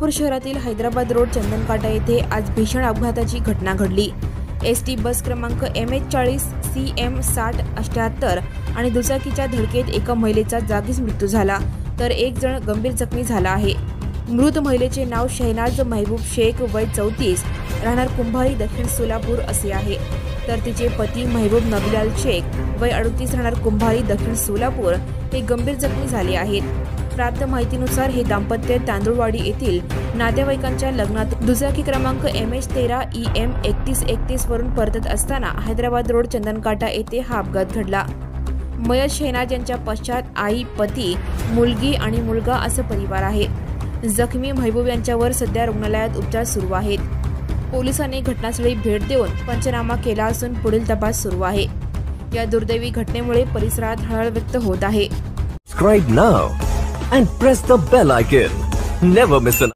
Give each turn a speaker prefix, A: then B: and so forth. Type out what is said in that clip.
A: सोलापूर शहरातील हैदराबाद रोड चंदनकाटा येथे आज भीषण अपघाताची घटना घडली। एसटी बस क्रमांक MH40 CM 6078 आणि दुचाकीच्या धडकेत एका महिलेचा जागीच मृत्यू झाला, तर एक जण गंभीर जखमी झाला आहे। मृत महिलेचे नाव शहनाज महबूब शेख, वय 34, राहणार कुंभारी, दक्षिण सोलापूर असे आहे, तर तिचे पती महबूब नबीलाल शेख, वय 38, राहणार कुंभारी, दक्षिण सोलापूर हे गंभीर जखमी झाले आहेत। प्राप्त माहितीनुसार हे दाम्पत्य तांदुळवाडी येथील नातेवाईकांच्या लग्नात दुचाकी क्रमांक MH13 EM 3131 वरून परतत असताना हैदराबाद रोड चंदनकाटा येथे हा अपघात घडला। मयत शहनाज यांच्या पश्चात आई, पती, मुलगी आणि मुलगा असा परिवार आहे। जखमी महबूब यांच्यावर सध्या रुग्णालयात उपचार सुरू आहेत। पोलिसांनी घटनास्थळी भेट देऊन पंचनामा केला असून पुढील तपास सुरू आहे। या दुर्दैवी घटनेमुळे परिसरात हळहळ व्यक्त होत आहे।
B: Subscribe now and press the bell icon. Never miss an